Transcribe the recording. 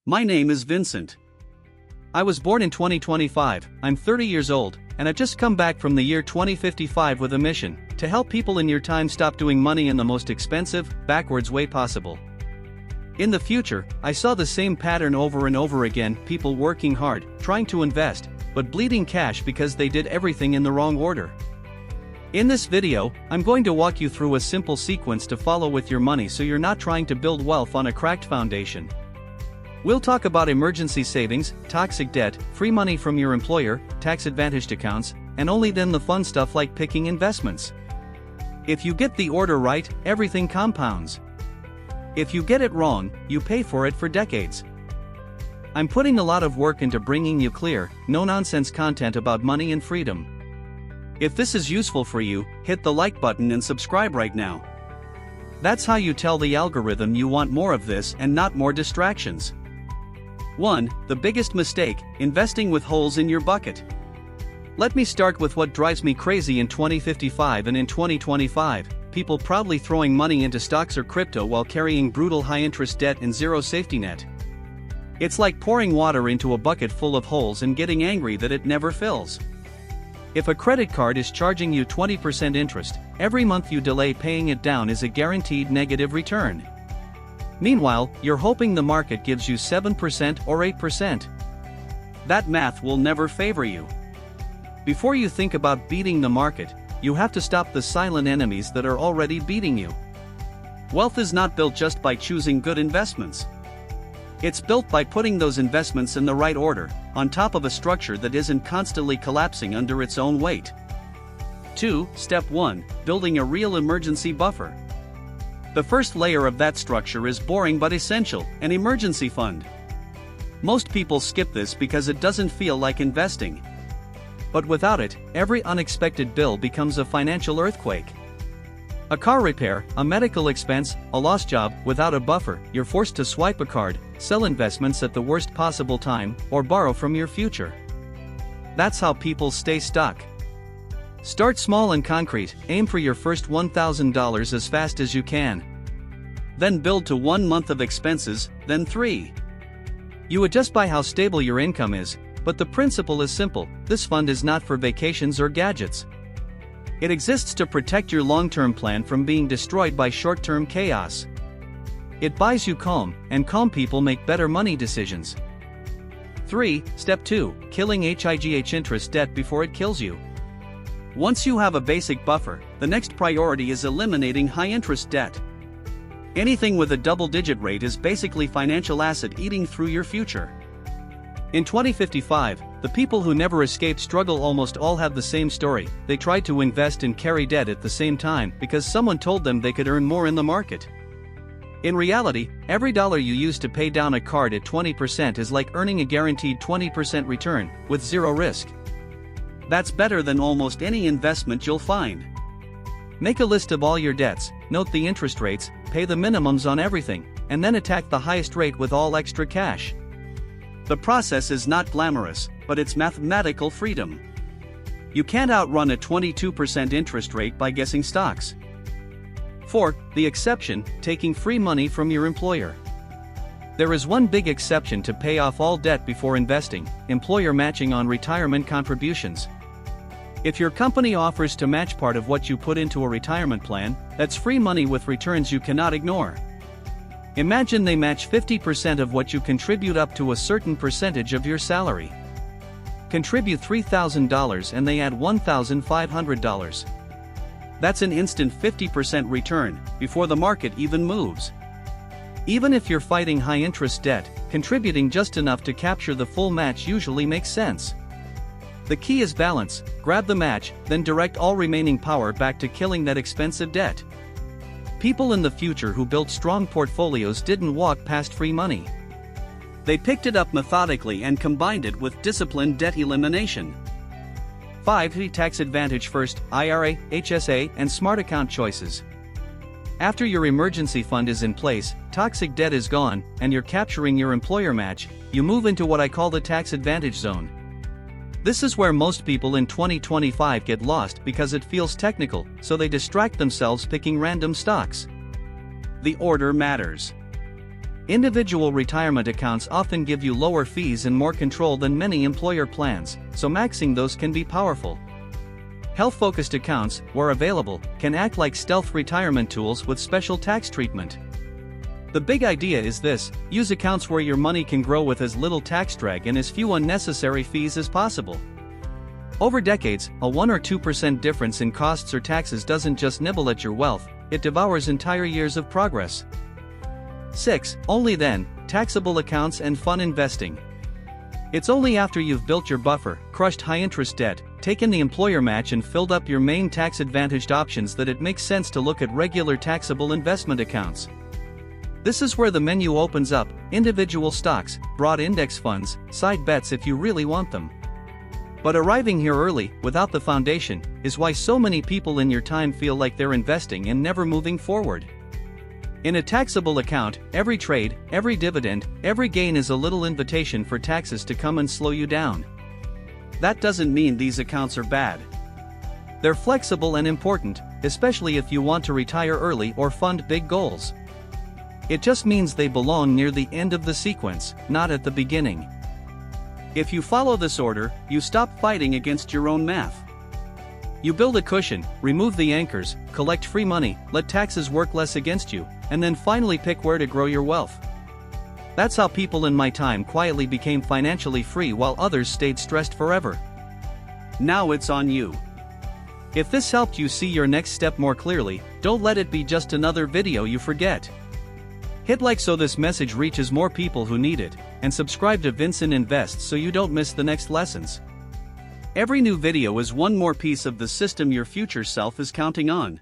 My name is Vincent. I was born in 2025, I'm 30 years old, and I've just come back from the year 2055 with a mission to help people in your time stop doing money in the most expensive, backwards way possible. In the future, I saw the same pattern over and over again, people working hard, trying to invest, but bleeding cash because they did everything in the wrong order. In this video, I'm going to walk you through a simple sequence to follow with your money so you're not trying to build wealth on a cracked foundation. We'll talk about emergency savings, toxic debt, free money from your employer, tax-advantaged accounts, and only then the fun stuff like picking investments. If you get the order right, everything compounds. If you get it wrong, you pay for it for decades. I'm putting a lot of work into bringing you clear, no-nonsense content about money and freedom. If this is useful for you, hit the like button and subscribe right now. That's how you tell the algorithm you want more of this and not more distractions. 1. The biggest mistake, investing with holes in your bucket. Let me start with what drives me crazy in 2055 and in 2025, people proudly throwing money into stocks or crypto while carrying brutal high-interest debt and zero safety net. It's like pouring water into a bucket full of holes and getting angry that it never fills. If a credit card is charging you 20% interest, every month you delay paying it down is a guaranteed negative return. Meanwhile, you're hoping the market gives you 7% or 8%. That math will never favor you. Before you think about beating the market, you have to stop the silent enemies that are already beating you. Wealth is not built just by choosing good investments. It's built by putting those investments in the right order, on top of a structure that isn't constantly collapsing under its own weight. 2. Step 1. Building a real emergency buffer. The first layer of that structure is boring but essential, an emergency fund. Most people skip this because it doesn't feel like investing. But without it, every unexpected bill becomes a financial earthquake. A car repair, a medical expense, a lost job. Without a buffer, you're forced to swipe a card, sell investments at the worst possible time, or borrow from your future. That's how people stay stuck. Start small and concrete, aim for your first $1,000 as fast as you can. Then build to 1 month of expenses, then 3. You adjust by how stable your income is, but the principle is simple: this fund is not for vacations or gadgets. It exists to protect your long-term plan from being destroyed by short-term chaos. It buys you calm, and calm people make better money decisions. 3. Step 2. Killing HIGH interest debt before it kills you. Once you have a basic buffer, the next priority is eliminating high-interest debt. Anything with a double-digit rate is basically financial asset eating through your future. In 2055, the people who never escaped struggle almost all have the same story. They tried to invest and carry debt at the same time because someone told them they could earn more in the market. In reality, every dollar you use to pay down a card at 20% is like earning a guaranteed 20% return, with zero risk. That's better than almost any investment you'll find. Make a list of all your debts, note the interest rates, pay the minimums on everything, and then attack the highest rate with all extra cash. The process is not glamorous, but it's mathematical freedom. You can't outrun a 22% interest rate by guessing stocks. 4. The exception, taking free money from your employer. There is one big exception to pay off all debt before investing: employer matching on retirement contributions. If your company offers to match part of what you put into a retirement plan, that's free money with returns you cannot ignore. Imagine they match 50% of what you contribute up to a certain percentage of your salary. Contribute $3,000 and they add $1,500. That's an instant 50% return, before the market even moves. Even if you're fighting high-interest debt, contributing just enough to capture the full match usually makes sense. The key is balance: grab the match, then direct all remaining power back to killing that expensive debt. People in the future who built strong portfolios didn't walk past free money. They picked it up methodically and combined it with disciplined debt elimination. 5. Tax advantage first, IRA, HSA, and smart account choices. After your emergency fund is in place, toxic debt is gone, and you're capturing your employer match, you move into what I call the tax advantage zone. This is where most people in 2025 get lost because it feels technical, so they distract themselves picking random stocks. The order matters. Individual retirement accounts often give you lower fees and more control than many employer plans, so maxing those can be powerful. Health-focused accounts, where available, can act like stealth retirement tools with special tax treatment. The big idea is this: use accounts where your money can grow with as little tax drag and as few unnecessary fees as possible. Over decades, a 1 or 2% difference in costs or taxes doesn't just nibble at your wealth, it devours entire years of progress. 6. Only then, taxable accounts and fun investing. It's only after you've built your buffer, crushed high-interest debt, taken the employer match and filled up your main tax-advantaged options that it makes sense to look at regular taxable investment accounts. This is where the menu opens up: individual stocks, broad index funds, side bets if you really want them. But arriving here early, without the foundation, is why so many people in your time feel like they're investing and never moving forward. In a taxable account, every trade, every dividend, every gain is a little invitation for taxes to come and slow you down. That doesn't mean these accounts are bad. They're flexible and important, especially if you want to retire early or fund big goals. It just means they belong near the end of the sequence, not at the beginning. If you follow this order, you stop fighting against your own math. You build a cushion, remove the anchors, collect free money, let taxes work less against you, and then finally pick where to grow your wealth. That's how people in my time quietly became financially free while others stayed stressed forever. Now it's on you. If this helped you see your next step more clearly, don't let it be just another video you forget. Hit like so this message reaches more people who need it, and subscribe to Vincent Invests so you don't miss the next lessons. Every new video is one more piece of the system your future self is counting on.